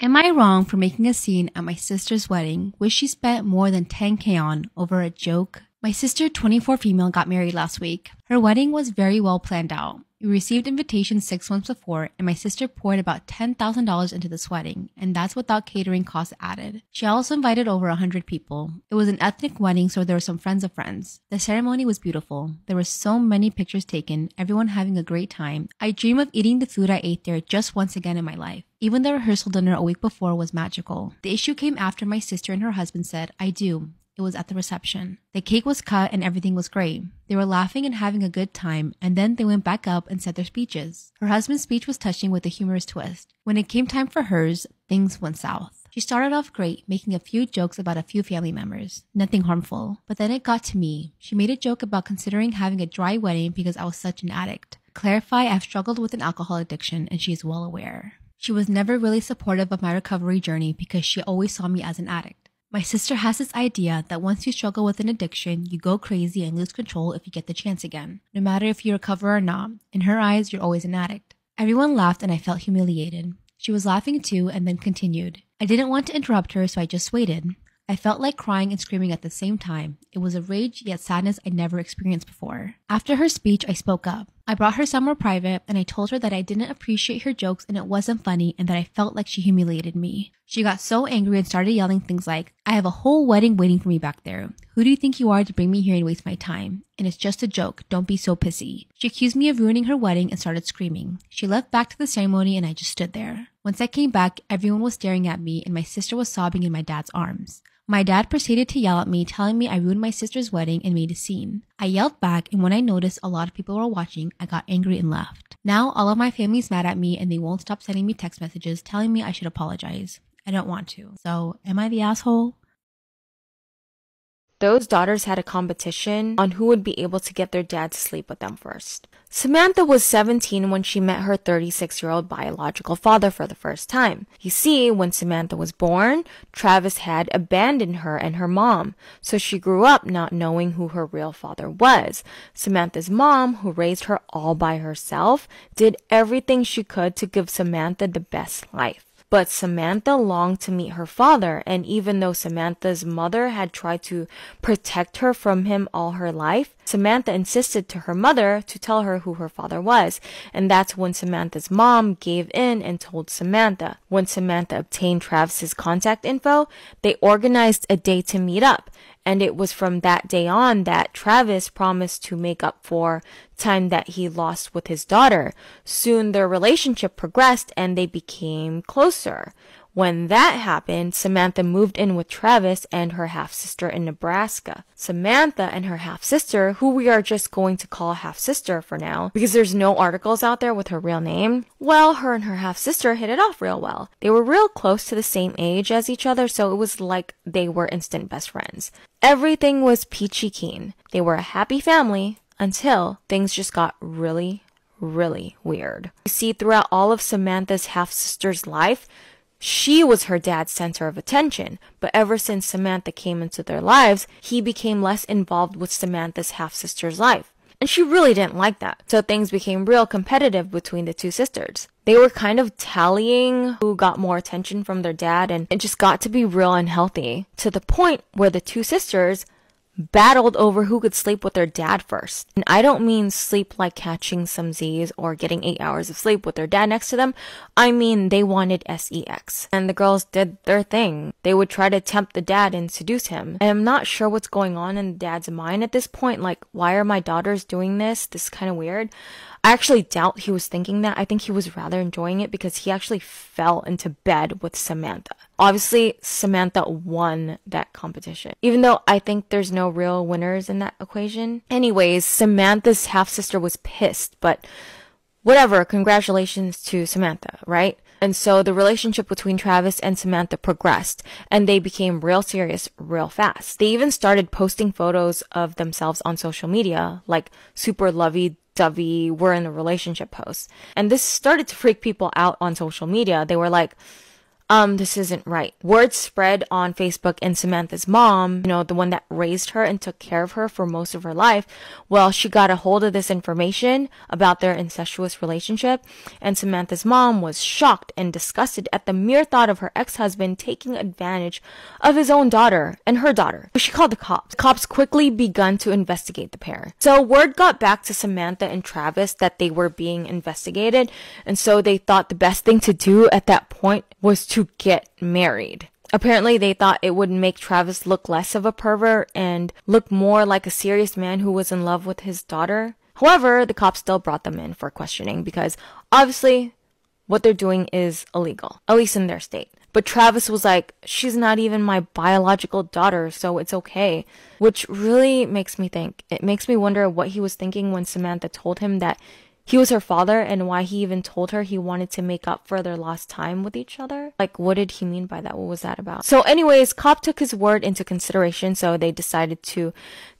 Am I wrong for making a scene at my sister's wedding, which she spent more than 10K on over a joke? My sister, 24 female, got married last week. Her wedding was very well planned out. We received invitations 6 months before, and my sister poured about $10,000 into this wedding, and that's without catering costs added. She also invited over 100 people. It was an ethnic wedding, so there were some friends of friends. The ceremony was beautiful. There were so many pictures taken, everyone having a great time. I dream of eating the food I ate there just once again in my life. Even the rehearsal dinner a week before was magical. The issue came after my sister and her husband said, "I do." It was at the reception. The cake was cut and everything was great. They were laughing and having a good time, and then they went back up and said their speeches. Her husband's speech was touching with a humorous twist. When it came time for hers, things went south. She started off great, making a few jokes about a few family members. Nothing harmful. But then it got to me. She made a joke about considering having a dry wedding because I was such an addict. Clarify, I've struggled with an alcohol addiction, and she is well aware. She was never really supportive of my recovery journey because she always saw me as an addict. My sister has this idea that once you struggle with an addiction, you go crazy and lose control if you get the chance again. No matter if you recover or not, in her eyes, you're always an addict. Everyone laughed and I felt humiliated. She was laughing too and then continued. I didn't want to interrupt her, so I just waited. I felt like crying and screaming at the same time. It was a rage yet sadness I'd never experienced before. After her speech, I spoke up. I brought her somewhere private and I told her that I didn't appreciate her jokes and it wasn't funny and that I felt like she humiliated me. She got so angry and started yelling things like, "I have a whole wedding waiting for me back there. Who do you think you are to bring me here and waste my time? And it's just a joke. Don't be so pissy." She accused me of ruining her wedding and started screaming. She left back to the ceremony and I just stood there. Once I came back, everyone was staring at me and my sister was sobbing in my dad's arms. My dad proceeded to yell at me, telling me I ruined my sister's wedding and made a scene. I yelled back, and when I noticed a lot of people were watching, I got angry and left. Now all of my family's mad at me and they won't stop sending me text messages telling me I should apologize. I don't want to. So, am I the asshole? Those daughters had a competition on who would be able to get their dad to sleep with them first. Samantha was 17 when she met her 36-year-old biological father for the first time. You see, when Samantha was born, Travis had abandoned her and her mom, so she grew up not knowing who her real father was. Samantha's mom, who raised her all by herself, did everything she could to give Samantha the best life. But Samantha longed to meet her father, and even though Samantha's mother had tried to protect her from him all her life, Samantha insisted to her mother to tell her who her father was, and that's when Samantha's mom gave in and told Samantha. When Samantha obtained Travis's contact info, they organized a day to meet up, and it was from that day on that Travis promised to make up for time that he lost with his daughter. Soon their relationship progressed and they became closer. When that happened, Samantha moved in with Travis and her half-sister in Nebraska. Samantha and her half-sister, who we are just going to call half-sister for now, because there's no articles out there with her real name, well, her and her half-sister hit it off real well. They were real close to the same age as each other, so it was like they were instant best friends. Everything was peachy keen. They were a happy family until things just got really weird. You see, throughout all of Samantha's half-sister's life, she was her dad's center of attention, but ever since Samantha came into their lives, he became less involved with Samantha's half-sister's life. And she really didn't like that, so things became real competitive between the two sisters. They were kind of tallying who got more attention from their dad, and it just got to be real unhealthy, to the point where the two sisters battled over who could sleep with their dad first. And I don't mean sleep like catching some Z's or getting 8 hours of sleep with their dad next to them. I mean they wanted sex. And the girls did their thing. They would try to tempt the dad and seduce him. And I'm not sure what's going on in the dad's mind at this point. Like, why are my daughters doing this? This is kind of weird. I actually doubt he was thinking that. I think he was rather enjoying it because he actually fell into bed with Samantha. Obviously, Samantha won that competition, even though I think there's no real winners in that equation. Anyways, Samantha's half-sister was pissed, but whatever, congratulations to Samantha, right? And so the relationship between Travis and Samantha progressed, and they became real serious real fast. They even started posting photos of themselves on social media, like super lovey-dovey, we're in a relationship posts. And this started to freak people out on social media. They were like, this isn't right. Word spread on Facebook, and Samantha's mom, the one that raised her and took care of her for most of her life, well, she got a hold of this information about their incestuous relationship, and Samantha's mom was shocked and disgusted at the mere thought of her ex-husband taking advantage of his own daughter and her daughter. So she called the cops. The cops quickly begun to investigate the pair. So word got back to Samantha and Travis that they were being investigated, and so they thought the best thing to do at that point was to get married. Apparently, they thought it would make Travis look less of a pervert and look more like a serious man who was in love with his daughter. However, the cops still brought them in for questioning because obviously what they're doing is illegal, at least in their state. But Travis was like, she's not even my biological daughter, so it's okay. Which really makes me think. It makes me wonder what he was thinking when Samantha told him that he was her father, and why he even told her he wanted to make up for their lost time with each other. Like, what did he mean by that? What was that about? So anyways, cop took his word into consideration, so they decided to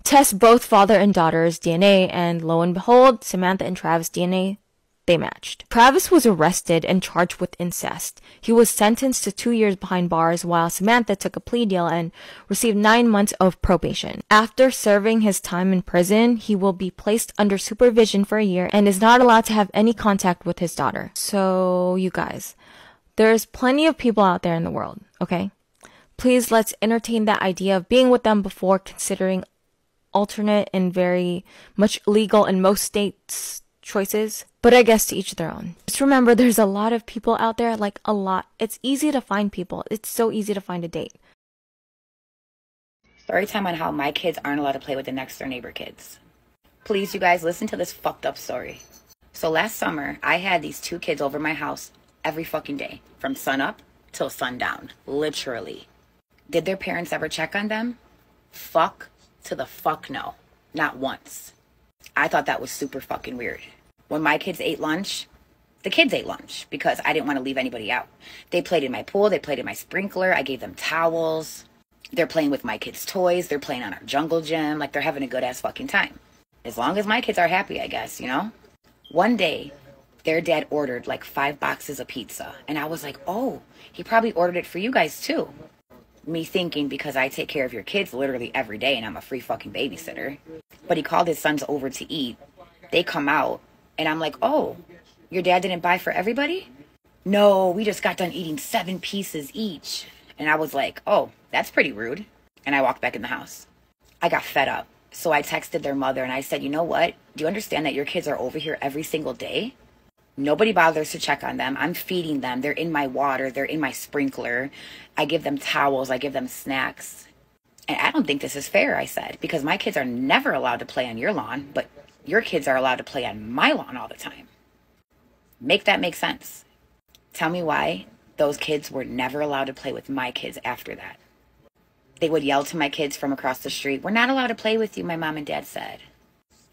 test both father and daughter's DNA, and lo and behold, Samantha and Travis' DNA, they matched. Travis was arrested and charged with incest. He was sentenced to 2 years behind bars, while Samantha took a plea deal and received 9 months of probation. After serving his time in prison, he will be placed under supervision for a year and is not allowed to have any contact with his daughter. So, you guys, there's plenty of people out there in the world, okay? Please let's entertain that idea of being with them before considering alternate and very much legal in most states choices, but I guess to each their own. Just remember, there's a lot of people out there, like a lot. It's easy to find people. It's so easy to find a date. Story time on how my kids aren't allowed to play with the next door neighbor kids. Please, you guys, listen to this fucked up story. So last summer, I had these 2 kids over my house every fucking day, from sun up till sundown, literally. Did their parents ever check on them? Fuck to the fuck no. Not once. I thought that was super fucking weird. When my kids ate lunch, the kids ate lunch because I didn't want to leave anybody out. They played in my pool. They played in my sprinkler. I gave them towels. They're playing with my kids' toys. They're playing on our jungle gym. Like, they're having a good ass fucking time. As long as my kids are happy, I guess, One day, their dad ordered like 5 boxes of pizza. And I was like, oh, he probably ordered it for you guys too. Me thinking, because I take care of your kids literally every day and I'm a free fucking babysitter. But he called his sons over to eat. They come out and I'm like, oh, your dad didn't buy for everybody? No, we just got done eating 7 pieces each. And I was like, oh, that's pretty rude. And I walked back in the house. I got fed up. So I texted their mother and I said, you know what? Do you understand that your kids are over here every single day? Nobody bothers to check on them. I'm feeding them. They're in my water. They're in my sprinkler. I give them towels. I give them snacks. And I don't think this is fair, I said, because my kids are never allowed to play on your lawn, but your kids are allowed to play on my lawn all the time. Make that make sense. Tell me why those kids were never allowed to play with my kids after that. They would yell to my kids from across the street, we're not allowed to play with you, my mom and dad said.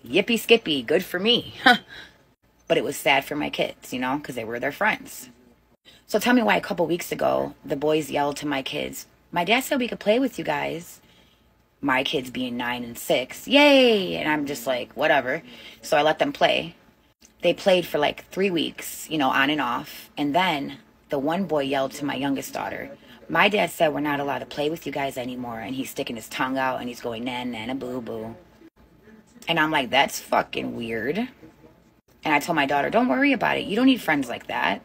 Yippee skippy, good for me. But it was sad for my kids, because they were their friends. So tell me why a couple weeks ago, the boys yelled to my kids, my dad said we could play with you guys. My kids being 9 and 6, yay! And I'm just like, whatever. So I let them play. They played for like 3 weeks, on and off. And then the one boy yelled to my youngest daughter, my dad said we're not allowed to play with you guys anymore. And he's sticking his tongue out and he's going, nana, boo, boo. And I'm like, that's fucking weird. And I told my daughter, don't worry about it. You don't need friends like that.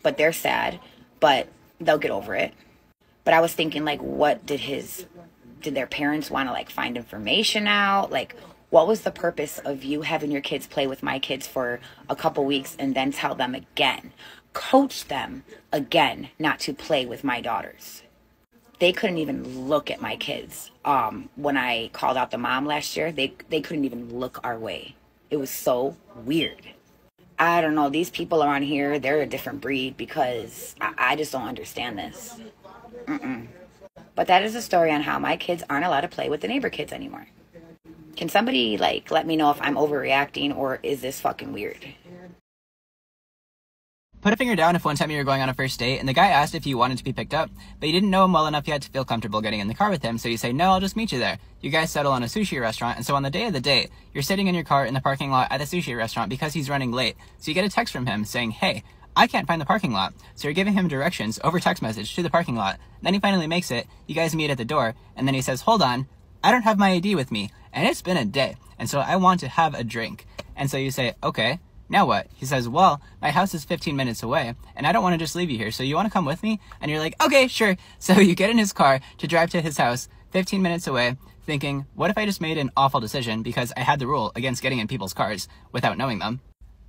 But they're sad, but they'll get over it. But I was thinking, like, what did their parents want to, like, find information out? Like, what was the purpose of you having your kids play with my kids for a couple weeks and then tell them again, coach them again not to play with my daughters? They couldn't even look at my kids. When I called out the mom last year, they couldn't even look our way. It was so weird. I don't know, these people around here, they're a different breed because I just don't understand this. But that is a story on how my kids aren't allowed to play with the neighbor kids anymore. Can somebody, like, let me know if I'm overreacting or is this fucking weird? Put a finger down if one time you were going on a first date and the guy asked if you wanted to be picked up, but you didn't know him well enough yet to feel comfortable getting in the car with him, so you say, no, I'll just meet you there. You guys settle on a sushi restaurant, and so on the day of the date, you're sitting in your car in the parking lot at the sushi restaurant because he's running late. So you get a text from him saying, hey, I can't find the parking lot. So you're giving him directions over text message to the parking lot. Then he finally makes it. You guys meet at the door, and then he says, hold on, I don't have my ID with me, and it's been a day, and so I want to have a drink. And so you say, okay, now what? He says, well, my house is 15 minutes away, and I don't want to just leave you here, so you want to come with me? And you're like, okay, sure. So you get in his car to drive to his house 15 minutes away, thinking, what if I just made an awful decision because I had the rule against getting in people's cars without knowing them?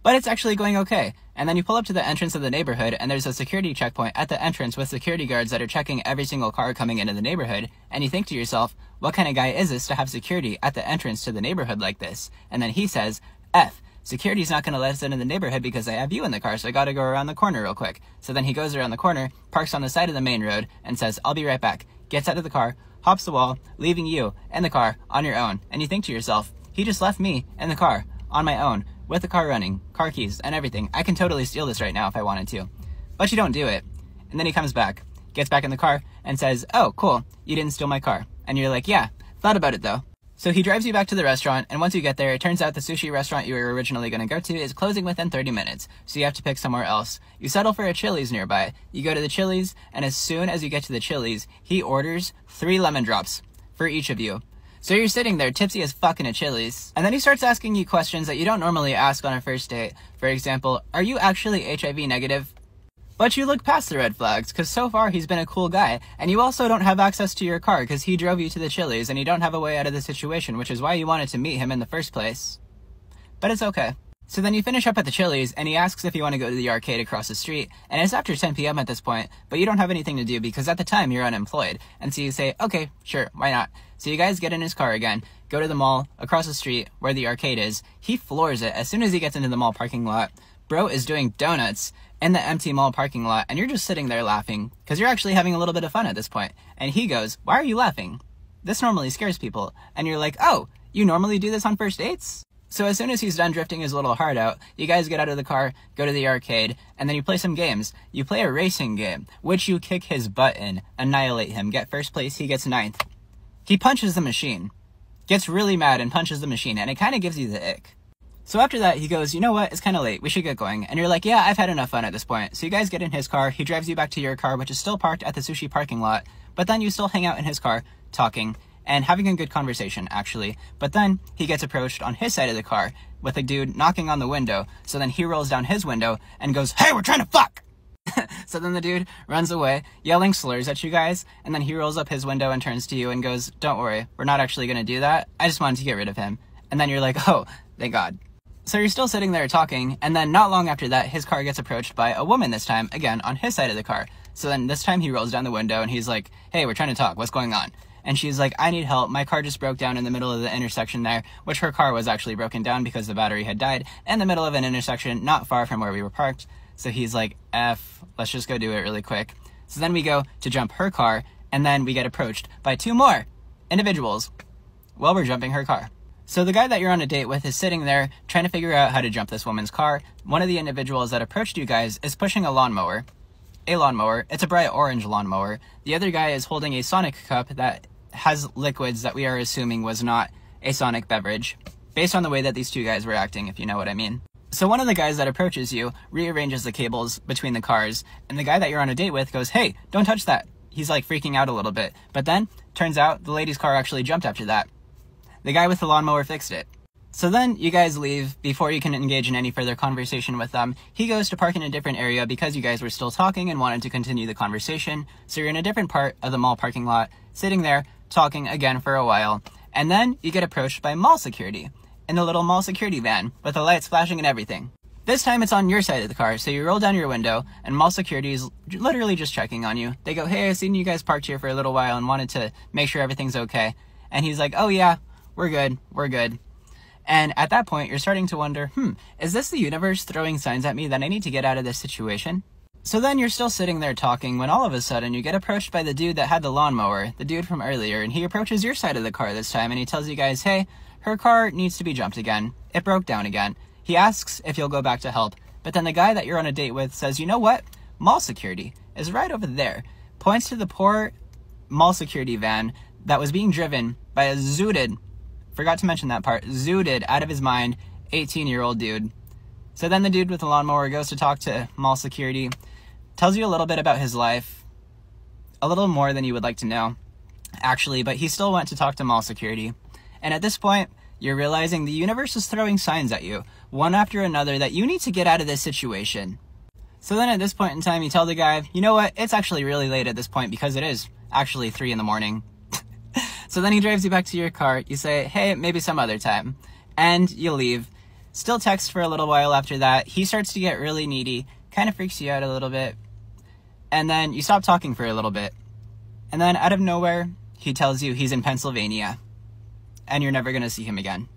But it's actually going okay. And then you pull up to the entrance of the neighborhood, and there's a security checkpoint at the entrance with security guards that are checking every single car coming into the neighborhood. And you think to yourself, what kind of guy is this to have security at the entrance to the neighborhood like this? And then he says, F, security's not going to let us into the neighborhood because I have you in the car, so I got to go around the corner real quick. So then he goes around the corner, parks on the side of the main road, and says, I'll be right back. Gets out of the car, hops the wall, leaving you in the car on your own. And you think to yourself, he just left me in the car on my own with the car running, car keys, and everything. I can totally steal this right now if I wanted to. But you don't do it. And then he comes back, gets back in the car, and says, oh, cool, you didn't steal my car. And you're like, yeah, thought about it though. So he drives you back to the restaurant, and once you get there, it turns out the sushi restaurant you were originally going to go to is closing within 30 minutes, so you have to pick somewhere else. You settle for a Chili's nearby. You go to the Chili's, and as soon as you get to the Chili's, he orders 3 lemon drops for each of you. So you're sitting there tipsy as fucking at Chili's, and then he starts asking you questions that you don't normally ask on a first date. For example, are you actually HIV negative? But you look past the red flags, because so far he's been a cool guy, and you also don't have access to your car because he drove you to the Chili's and you don't have a way out of the situation, which is why you wanted to meet him in the first place. But it's okay. So then you finish up at the Chili's, and he asks if you want to go to the arcade across the street, and it's after 10 p.m. at this point, but you don't have anything to do because at the time you're unemployed, and so you say, okay, sure, why not? So you guys get in his car again, go to the mall across the street where the arcade is. He floors it as soon as he gets into the mall parking lot. Bro is doing donuts in the empty mall parking lot, and you're just sitting there laughing because you're actually having a little bit of fun at this point. And he goes, why are you laughing? This normally scares people. And you're like, oh, you normally do this on first dates? So as soon as he's done drifting his little heart out, you guys get out of the car, go to the arcade, and then you play some games. You play a racing game, which you kick his butt in, annihilate him, get first place, he gets 9th. He punches the machine, gets really mad and punches the machine, and it kind of gives you the ick. So after that, he goes, you know what, it's kind of late, we should get going. And you're like, yeah, I've had enough fun at this point. So you guys get in his car, he drives you back to your car, which is still parked at the sushi parking lot, but then you still hang out in his car, talking, and having a good conversation, actually. But then he gets approached on his side of the car with a dude knocking on the window, so then he rolls down his window and goes, hey, we're trying to fuck! So then the dude runs away, yelling slurs at you guys, and then he rolls up his window and turns to you and goes, don't worry, we're not actually going to do that, I just wanted to get rid of him. And then you're like, oh, thank God. So you're still sitting there talking, and then not long after that, his car gets approached by a woman this time, again, on his side of the car. So then this time he rolls down the window and he's like, hey, we're trying to talk, what's going on? And she's like, I need help, my car just broke down in the middle of the intersection there, which her car was actually broken down because the battery had died, in the middle of an intersection not far from where we were parked. So he's like, F, let's just go do it really quick. So then we go to jump her car, and then we get approached by 2 more individuals while we're jumping her car. So the guy that you're on a date with is sitting there trying to figure out how to jump this woman's car. One of the individuals that approached you guys is pushing a lawnmower. It's a bright orange lawnmower. The other guy is holding a Sonic cup that has liquids that we are assuming was not a Sonic beverage, based on the way that these 2 guys were acting, if you know what I mean. So one of the guys that approaches you rearranges the cables between the cars, and the guy that you're on a date with goes, hey, don't touch that. He's like freaking out a little bit. But then, turns out, the lady's car actually jumped after that. The guy with the lawnmower fixed it. So then, you guys leave before you can engage in any further conversation with them. He goes to park in a different area because you guys were still talking and wanted to continue the conversation. So you're in a different part of the mall parking lot, sitting there, talking again for a while. And then, you get approached by mall security in the little mall security van with the lights flashing and everything. This time it's on your side of the car, so you roll down your window, and mall security is literally just checking on you. They go, hey, I've seen you guys parked here for a little while and wanted to make sure everything's okay. And he's like, oh yeah, we're good. And at that point, you're starting to wonder, is this the universe throwing signs at me that I need to get out of this situation? So then you're still sitting there talking when all of a sudden you get approached by the dude that had the lawnmower, the dude from earlier, and he approaches your side of the car this time and he tells you guys, hey, her car needs to be jumped again. It broke down again. He asks if you'll go back to help, but then the guy that you're on a date with says, you know what? Mall security is right over there. Points to the poor mall security van that was being driven by a zooted, forgot to mention that part, zooted out of his mind 18-year-old dude. So then the dude with the lawnmower goes to talk to mall security, tells you a little bit about his life, a little more than you would like to know, actually, but he still went to talk to mall security. And at this point, you're realizing the universe is throwing signs at you, one after another, that you need to get out of this situation. So then at this point in time, you tell the guy, you know what, it's actually really late at this point because it is actually 3 in the morning. So then he drives you back to your car, you say, hey, maybe some other time, and you leave. Still text for a little while after that. He starts to get really needy, kind of freaks you out a little bit. And then you stop talking for a little bit. And then out of nowhere, he tells you he's in Pennsylvania. And you're never going to see him again.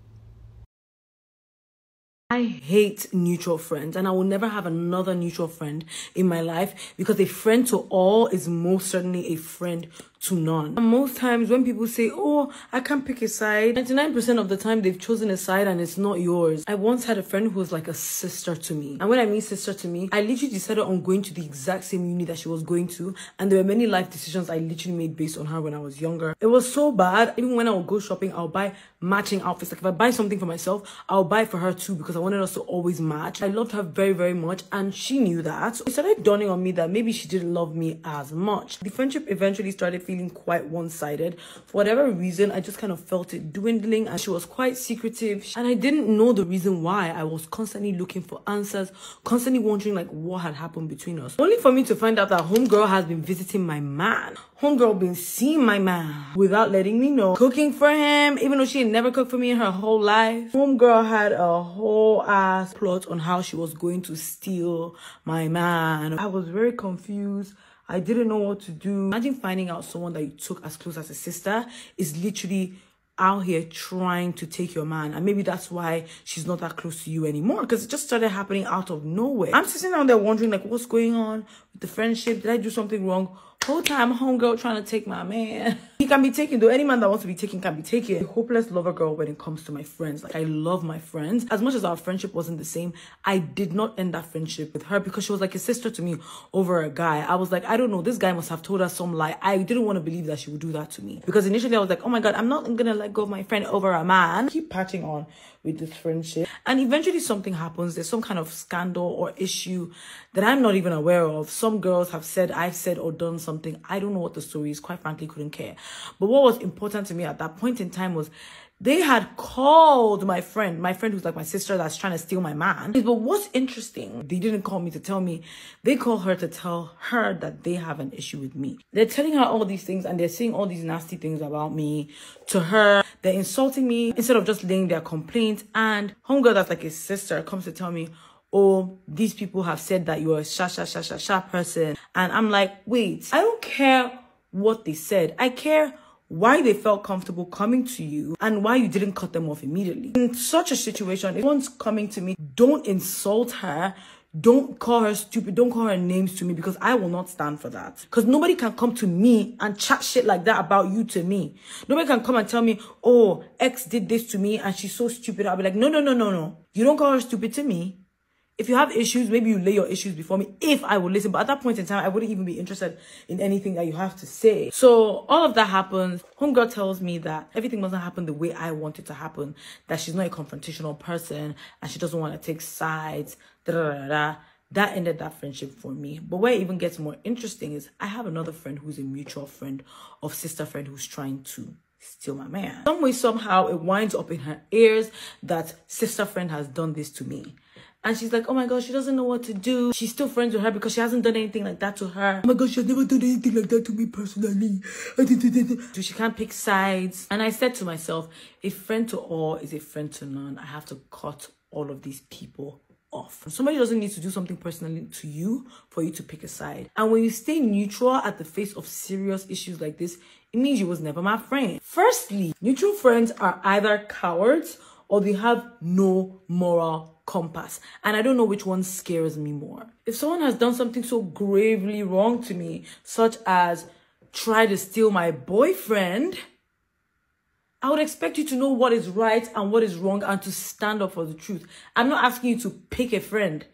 I hate neutral friends, and I will never have another neutral friend in my life, because a friend to all is most certainly a friend to none. And most times when people say, oh, I can't pick a side, 99% of the time they've chosen a side and it's not yours. I once had a friend who was like a sister to me. And when I mean sister to me, I literally decided on going to the exact same uni that she was going to. And there were many life decisions I literally made based on her when I was younger. It was so bad. Even when I would go shopping, I'll buy matching outfits. Like if I buy something for myself, I'll buy it for her too, because I wanted us to always match. I loved her very, very much, and she knew that. So it started dawning on me that maybe she didn't love me as much. The friendship eventually started feeling quite one-sided. For whatever reason, I just kind of felt it dwindling, and she was quite secretive, and I didn't know the reason why. I was constantly looking for answers, constantly wondering like what had happened between us, only for me to find out that homegirl has been visiting my man. Homegirl been seeing my man without letting me know, cooking for him, even though she had never cooked for me in her whole life. Homegirl had a whole ass plot on how she was going to steal my man. I was very confused. I didn't know what to do. Imagine finding out someone that you took as close as a sister is literally out here trying to take your man, and maybe that's why she's not that close to you anymore, because it just started happening out of nowhere. I'm sitting down there wondering like, what's going on with the friendship? Did I do something wrong? Whole time homegirl trying to take my man. He can be taken though. Any man that wants to be taken can be taken. A hopeless lover girl when it comes to my friends. Like, I love my friends. As much as our friendship wasn't the same, I did not end that friendship with her because she was like a sister to me over a guy. I was like, I don't know, this guy must have told her some lie. I didn't want to believe that she would do that to me, because initially I was like, oh my god, I'm not gonna let go of my friend over a man. Keep patching on with this friendship, and eventually something happens. There's some kind of scandal or issue that I'm not even aware of. Some girls have said I've said or done something. I don't know what the story is. Quite frankly, couldn't care. But what was important to me at that point in time was they had called my friend who's like my sister that's trying to steal my man. But what's interesting, they didn't call me to tell me. They called her to tell her that they have an issue with me. They're telling her all these things, and they're saying all these nasty things about me to her. They're insulting me instead of just laying their complaints. And homegirl that's like a sister comes to tell me, oh, these people have said that you're a sha person. And I'm like, wait, I don't care what they said. I care why they felt comfortable coming to you and why you didn't cut them off immediately. In such a situation, if someone's coming to me, don't insult her. Don't call her stupid. Don't call her names to me, because I will not stand for that. Because nobody can come to me and chat shit like that about you to me. Nobody can come and tell me, oh, X did this to me and she's so stupid. I'll be like, no. You don't call her stupid to me. If you have issues, maybe you lay your issues before me, if I would listen. But at that point in time, I wouldn't even be interested in anything that you have to say. So all of that happens. Homegirl tells me that everything doesn't happen the way I want it to happen, that she's not a confrontational person and she doesn't want to take sides. That ended that friendship for me. But where it even gets more interesting is I have another friend who's a mutual friend of sister friend who's trying to steal my man. Some way, somehow, it winds up in her ears that sister friend has done this to me. And she's like, oh my gosh, she doesn't know what to do. She's still friends with her because she hasn't done anything like that to her. Oh my gosh, she has never done anything like that to me personally. So she can't pick sides. And I said to myself, a friend to all is a friend to none. I have to cut all of these people off. Somebody doesn't need to do something personally to you for you to pick a side. And when you stay neutral at the face of serious issues like this, it means you was never my friend. Firstly, neutral friends are either cowards or they have no moral compass. And I don't know which one scares me more. If someone has done something so gravely wrong to me, such as try to steal my boyfriend, I would expect you to know what is right and what is wrong and to stand up for the truth. I'm not asking you to pick a friend.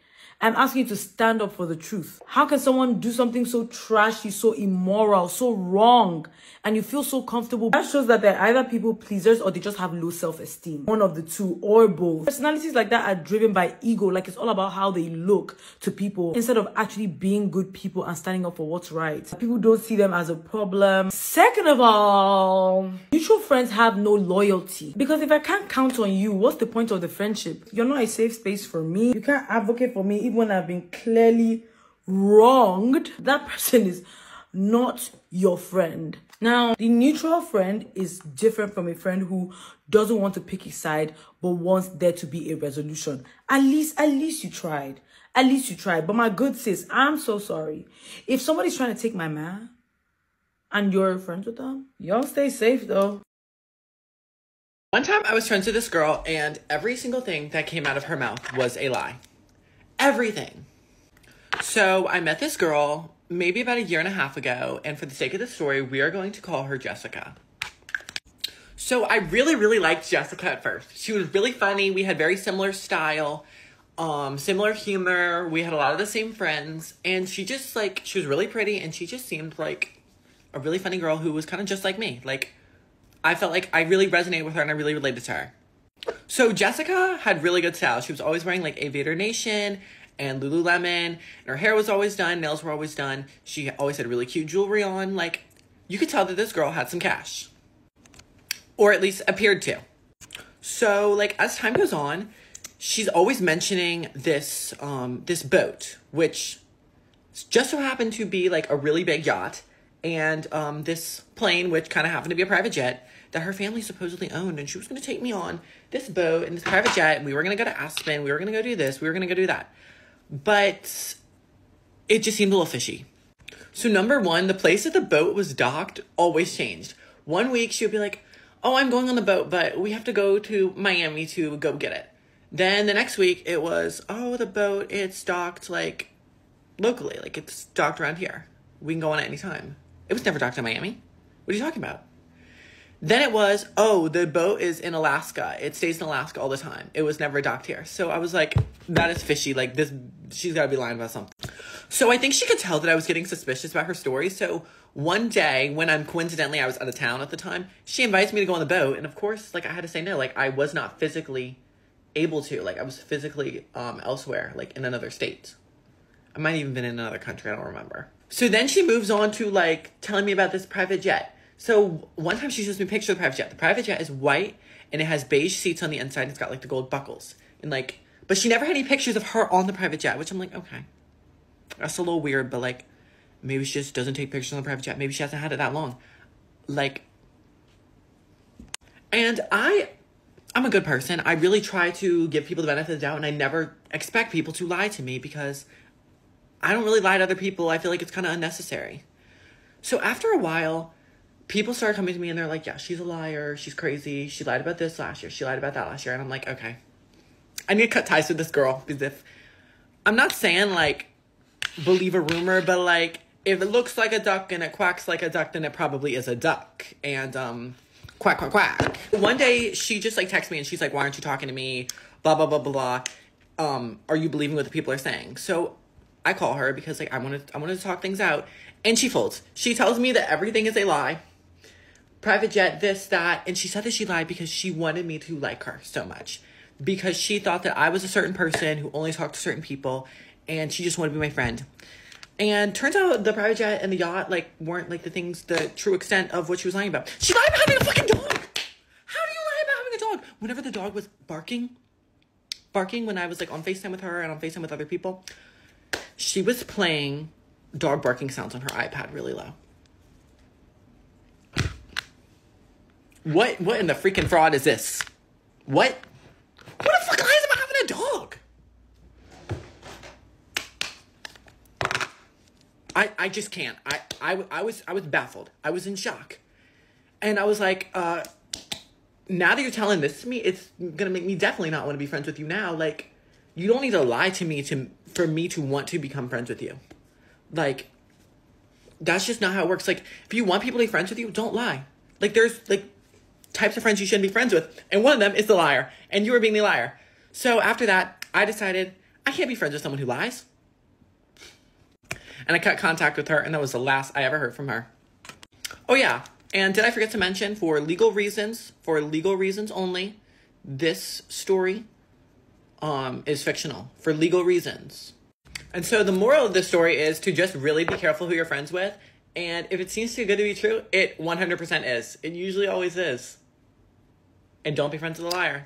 I'm asking you to stand up for the truth. How can someone do something so trashy, so immoral, so wrong, and you feel so comfortable? That shows that they're either people pleasers or they just have low self-esteem. One of the two or both. Personalities like that are driven by ego, like it's all about how they look to people instead of actually being good people and standing up for what's right. People don't see them as a problem. Second of all, mutual friends have no loyalty. Because if I can't count on you, what's the point of the friendship? You're not a safe space for me. You can't advocate for me even when I've been clearly wronged. That person is not your friend. Now, the neutral friend is different from a friend who doesn't want to pick a side but wants there to be a resolution. At least you tried. At least you tried. But my good sis, I'm so sorry. If somebody's trying to take my man and you're friends with them, y'all stay safe though. One time I was friends with this girl and every single thing that came out of her mouth was a lie. Everything. So I met this girl maybe about 1.5 years ago, and for the sake of the story, we are going to call her Jessica. So I really liked Jessica at first. She was really funny. We had very similar style, similar humor. We had a lot of the same friends, and she just she was really pretty, and she just seemed like a really funny girl who was kind of just like me. Like, I felt like I really resonated with her and I really related to her. So Jessica had really good style. She was always wearing like Aviator Nation and Lululemon, and her hair was always done, nails were always done. She always had really cute jewelry on. Like, you could tell that this girl had some cash. Or at least appeared to. So, like, as time goes on, she's always mentioning this, this boat, which just so happened to be like a really big yacht, and this plane, which kind of happened to be a private jet, that her family supposedly owned, and she was going to take me on this boat and this private jet, and we were going to go to Aspen, we were going to go do this, we were going to go do that. But it just seemed a little fishy. So number one, the place that the boat was docked always changed. One week she would be like, oh, I'm going on the boat, but we have to go to Miami to go get it. Then the next week it was, oh, the boat, it's docked like locally, like it's docked around here. We can go on it anytime. It was never docked in Miami. What are you talking about? Then it was, oh, the boat is in Alaska. It stays in Alaska all the time. It was never docked here. So I was like, that is fishy. Like, this, she's got to be lying about something. So I think she could tell that I was getting suspicious about her story. So one day, when I was out of town at the time, she invites me to go on the boat. And of course, like, I had to say no. Like, I was not physically able to. Like, I was physically elsewhere, like, in another state. I might have even been in another country. I don't remember. So then she moves on to, like, telling me about this private jet. So one time she shows me a picture of the private jet. The private jet is white and it has beige seats on the inside. It's got like the gold buckles and like, but she never had any pictures of her on the private jet, which I'm like, okay, that's a little weird, but like, maybe she just doesn't take pictures on the private jet. Maybe she hasn't had it that long. Like, and I'm a good person. I really try to give people the benefit of the doubt, and I never expect people to lie to me because I don't really lie to other people. I feel like it's kind of unnecessary. So after a while, people started coming to me and they're like, yeah, she's a liar. She's crazy. She lied about this last year. She lied about that last year. And I'm like, okay, I need to cut ties with this girl, because if I'm not saying like believe a rumor, but like if it looks like a duck and it quacks like a duck, then it probably is a duck. And quack, quack, quack. One day she just like texts me and she's like, why aren't you talking to me? Blah, blah, blah, blah, blah. Are you believing what the people are saying? So I call her because like I wanted to talk things out, and she folds. She tells me that everything is a lie. Private jet, this, that. And she said that she lied because she wanted me to like her so much. Because she thought that I was a certain person who only talked to certain people. And she just wanted to be my friend. And turns out the private jet and the yacht like weren't like the true extent of what she was lying about. She lied about having a fucking dog. How do you lie about having a dog? Whenever the dog was barking when I was like on FaceTime with her and on FaceTime with other people, she was playing dog barking sounds on her iPad really low. What in the freaking fraud is this? What the fuck lies about having a dog? I just can't. I was baffled. I was in shock. And I was like, now that you're telling this to me, it's gonna make me definitely not want to be friends with you now. Like, you don't need to lie to me for me to want to become friends with you. Like, that's just not how it works. Like, if you want people to be friends with you, don't lie. Like, there's like types of friends you shouldn't be friends with, and one of them is the liar, and you were being the liar. So after that, I decided I can't be friends with someone who lies. And I cut contact with her, and that was the last I ever heard from her. Oh yeah, and did I forget to mention, for legal reasons only, this story is fictional, for legal reasons. And so the moral of this story is to just really be careful who you're friends with, and if it seems too good to be true, it 100% is. It usually always is. And don't be friends with a liar.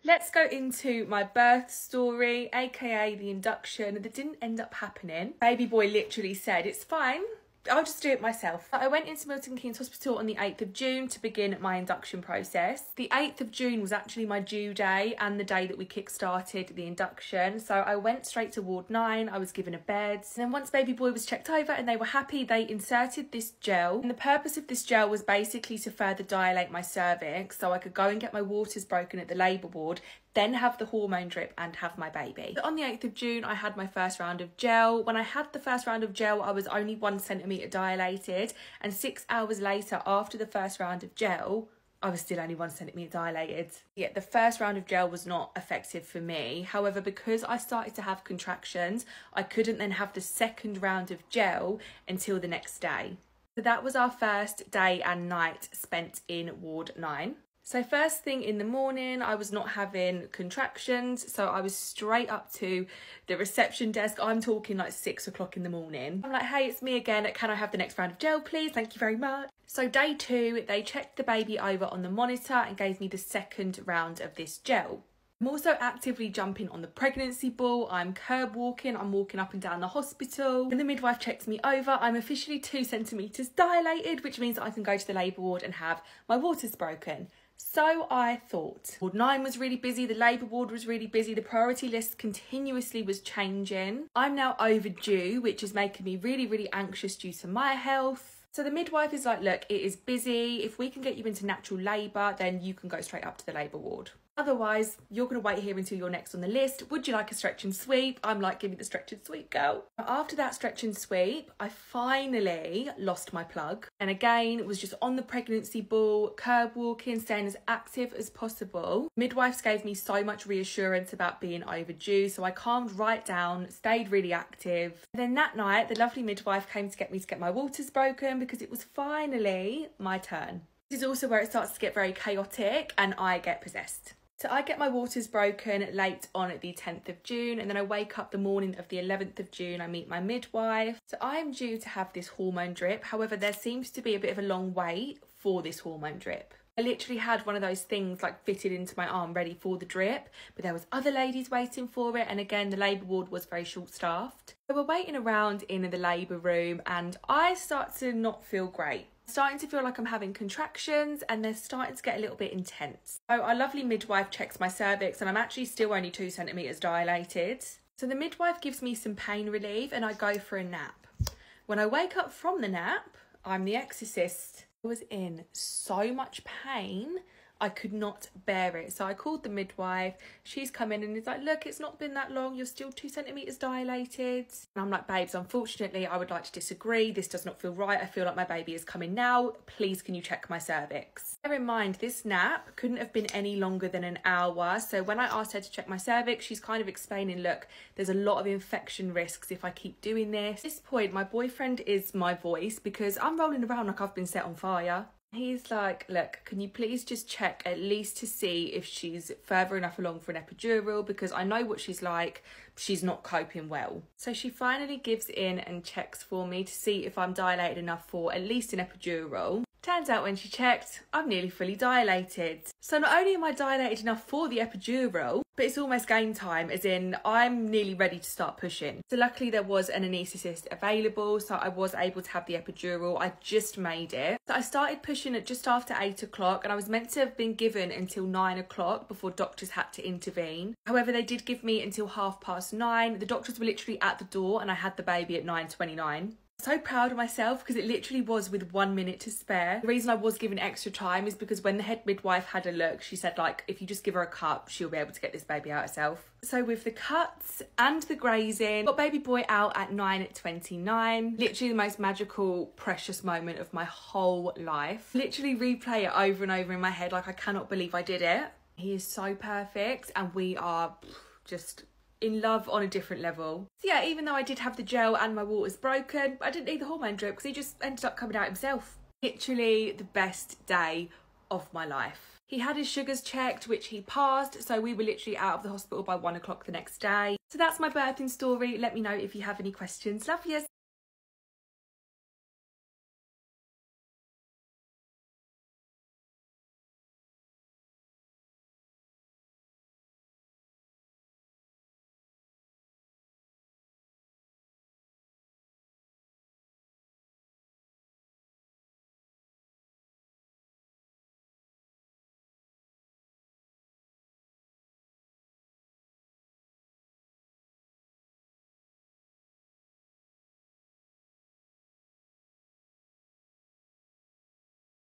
Let's go into my birth story, aka the induction that didn't end up happening. Baby boy literally said, it's fine, I'll just do it myself. I went into Milton Keynes Hospital on the 8th of June to begin my induction process. The 8th of June was actually my due day and the day that we kick-started the induction. So I went straight to Ward 9, I was given a bed. And then once baby boy was checked over and they were happy, they inserted this gel. And the purpose of this gel was basically to further dilate my cervix so I could go and get my waters broken at the labour ward, then have the hormone drip and have my baby. On the 8th of June, I had my first round of gel. When I had the first round of gel, I was only 1 centimetre dilated, and 6 hours later, after the first round of gel, I was still only 1 centimetre dilated. Yeah, the first round of gel was not effective for me. However, because I started to have contractions, I couldn't then have the second round of gel until the next day. So that was our first day and night spent in Ward 9. So first thing in the morning, I was not having contractions, so I was straight up to the reception desk. I'm talking like 6 o'clock in the morning. I'm like, hey, it's me again. Can I have the next round of gel, please? Thank you very much. So day 2, they checked the baby over on the monitor and gave me the second round of this gel. I'm also actively jumping on the pregnancy ball. I'm curb walking. I'm walking up and down the hospital. When the midwife checks me over, I'm officially 2 centimetres dilated, which means that I can go to the labour ward and have my waters broken. So I thought. Ward 9 was really busy, the labour ward was really busy, the priority list continuously was changing. I'm now overdue, which is making me really, really anxious due to my health. So the midwife is like, look, it is busy. If we can get you into natural labour, then you can go straight up to the labour ward. Otherwise, you're going to wait here until you're next on the list. Would you like a stretch and sweep? I'm like, give me the stretch and sweep, girl. After that stretch and sweep, I finally lost my plug. And again, was just on the pregnancy ball, curb walking, staying as active as possible. Midwives gave me so much reassurance about being overdue, so I calmed right down, stayed really active. And then that night, the lovely midwife came to get my waters broken because it was finally my turn. This is also where it starts to get very chaotic and I get possessed. So I get my waters broken late on the 10th of June, and then I wake up the morning of the 11th of June, I meet my midwife. So I am due to have this hormone drip. However, there seems to be a bit of a long wait for this hormone drip. I literally had one of those things like fitted into my arm ready for the drip, but there was other ladies waiting for it, and again the labour ward was very short-staffed. So we're waiting around in the labour room and I start to not feel great. Starting to feel like I'm having contractions and they're starting to get a little bit intense. So our lovely midwife checks my cervix and I'm actually still only 2 centimetres dilated. So the midwife gives me some pain relief and I go for a nap. When I wake up from the nap, I'm the exorcist. I was in so much pain, I could not bear it. So I called the midwife, she's come in and is like, look, it's not been that long, you're still 2 centimetres dilated. And I'm like, babes, unfortunately, I would like to disagree. This does not feel right. I feel like my baby is coming now. Please, can you check my cervix? Bear in mind, this nap couldn't have been any longer than an hour. So when I asked her to check my cervix, she's kind of explaining, look, there's a lot of infection risks if I keep doing this. At this point, my boyfriend is my voice because I'm rolling around like I've been set on fire. He's like, look, can you please just check at least to see if she's further enough along for an epidural, because I know what she's like, she's not coping well. So she finally gives in and checks for me to see if I'm dilated enough for at least an epidural. Turns out when she checked, I'm nearly fully dilated. So not only am I dilated enough for the epidural, but it's almost game time, as in I'm nearly ready to start pushing. So luckily there was an anaesthetist available, so I was able to have the epidural. I just made it. So I started pushing at just after 8 o'clock and I was meant to have been given until 9 o'clock before doctors had to intervene. However, they did give me until 9:30. The doctors were literally at the door and I had the baby at 9:29. So proud of myself because it literally was with 1 minute to spare. The reason I was given extra time is because when the head midwife had a look, she said, like, if you just give her a cup, she'll be able to get this baby out herself. So with the cuts and the grazing, got baby boy out at 9:29. Literally the most magical, precious moment of my whole life. Literally replay it over and over in my head like I cannot believe I did it. He is so perfect and we are just in love on a different level. So yeah, even though I did have the gel and my waters broken, I didn't need the hormone drip because he just ended up coming out himself. Literally the best day of my life. He had his sugars checked, which he passed, so we were literally out of the hospital by 1 o'clock the next day. So that's my birthing story. Let me know if you have any questions. Love yous.